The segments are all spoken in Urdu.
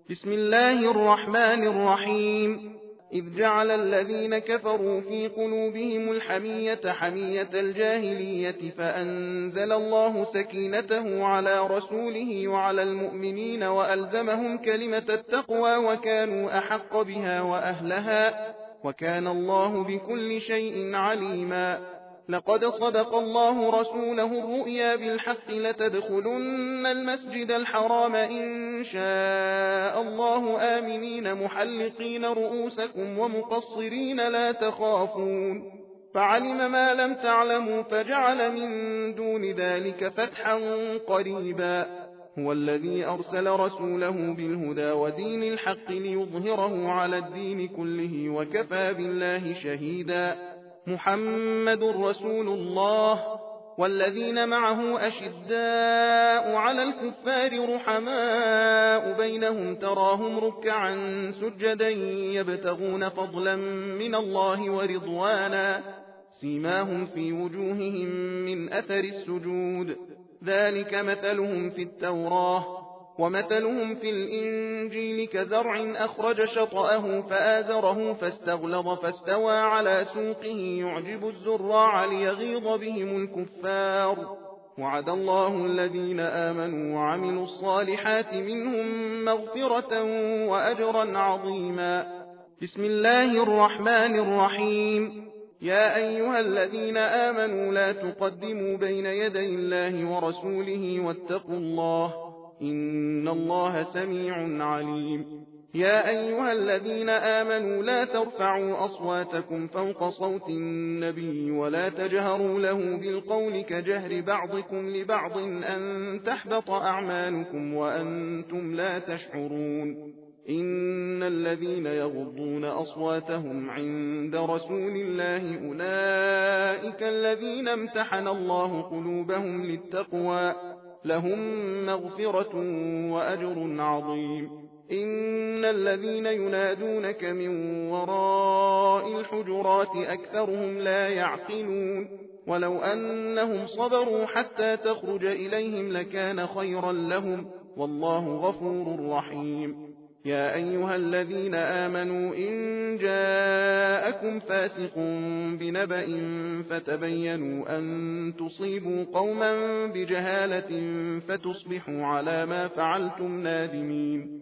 بسم الله الرحمن الرحيم إذ جعل الذين كفروا في قلوبهم الحمية حمية الجاهلية فأنزل الله سكينته على رسوله وعلى المؤمنين وألزمهم كلمة التقوى وكانوا أحق بها وأهلها وكان الله بكل شيء عليما لقد صدق الله رسوله الرؤيا بالحق لتدخلن المسجد الحرام إن شاء الله آمنين محلقين رؤوسكم ومقصرين لا تخافون فعلم ما لم تعلموا فجعل من دون ذلك فتحا قريبا هو الذي أرسل رسوله بالهدى ودين الحق ليظهره على الدين كله وكفى بالله شهيدا محمد رسول الله والذين معه أشداء على الكفار رحماء بينهم تراهم ركعا سجدا يبتغون فضلا من الله ورضوانا سيماهم في وجوههم من أثر السجود ذلك مثلهم في التوراة ومثلهم في الإنجيل كزرع أخرج شطأه فآزره فاستغلظ فاستوى على سوقه يعجب الزراع ليغيظ بهم الكفار وعد الله الذين آمنوا وعملوا الصالحات منهم مغفرة وأجرا عظيما بسم الله الرحمن الرحيم يا أيها الذين آمنوا لا تقدموا بين يدي الله ورسوله واتقوا الله إن الله سميع عليم يا أيها الذين آمنوا لا ترفعوا أصواتكم فوق صوت النبي ولا تجهروا له بالقول كجهر بعضكم لبعض أن تحبط أعمالكم وأنتم لا تشعرون إن الذين يغضون أصواتهم عند رسول الله أولئك الذين امتحن الله قلوبهم للتقوى لهم مغفرة وأجر عظيم إن الذين ينادونك من وراء الحجرات أكثرهم لا يعقلون ولو أنهم صبروا حتى تخرج إليهم لكان خيرا لهم والله غفور رحيم يا أيها الذين آمنوا إن جاءكم فاسق بنبأ فتبينوا أن تصيبوا قوما بجهالة فتصبحوا على ما فعلتم نادمين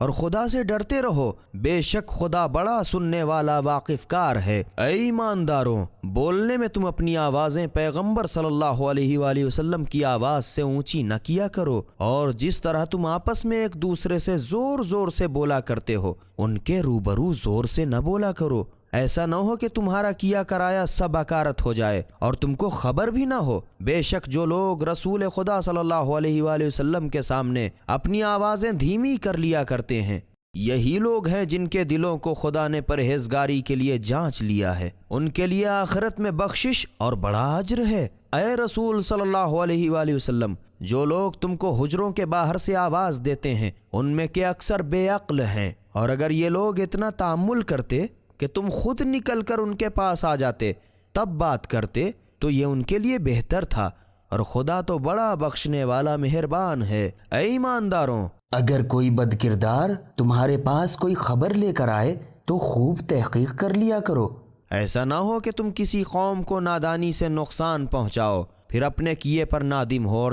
اور خدا سے ڈرتے رہو، بے شک خدا بڑا سننے والا واقف کار ہے۔ اے ایمانداروں، بولنے میں تم اپنی آوازیں پیغمبر صلی اللہ علیہ وآلہ وسلم کی آواز سے اونچی نہ کیا کرو، اور جس طرح تم آپس میں ایک دوسرے سے زور زور سے بولا کرتے ہو ان کے روبرو زور سے نہ بولا کرو، ایسا نہ ہو کہ تمہارا کیا کرایا سب اکارت ہو جائے اور تم کو خبر بھی نہ ہو۔ بے شک جو لوگ رسول خدا صلی اللہ علیہ وآلہ وسلم کے سامنے اپنی آوازیں دھیمی کر لیا کرتے ہیں، یہی لوگ ہیں جن کے دلوں کو خدا نے پرہیزگاری کے لیے جانچ لیا ہے، ان کے لیے آخرت میں بخشش اور بڑا اجر ہے۔ اے رسول صلی اللہ علیہ وآلہ وسلم، جو لوگ تم کو حجروں کے باہر سے آواز دیتے ہیں ان میں کے اکثر بے عقل ہیں، اور اگر یہ لوگ اتنا تأمل کرتے کہ تم خود نکل کر ان کے پاس آ جاتے تب بات کرتے تو یہ ان کے لیے بہتر تھا، اور خدا تو بڑا بخشنے والا مہربان ہے۔ اے ایمانداروں، اگر کوئی بد کردار تمہارے پاس کوئی خبر لے کر آئے تو خوب تحقیق کر لیا کرو، ایسا نہ ہو کہ تم کسی قوم کو نادانی سے نقصان پہنچاؤ پھر اپنے کیے پر نادم ہو۔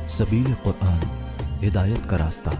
سبیل قرآن، ہدایت کا راستہ۔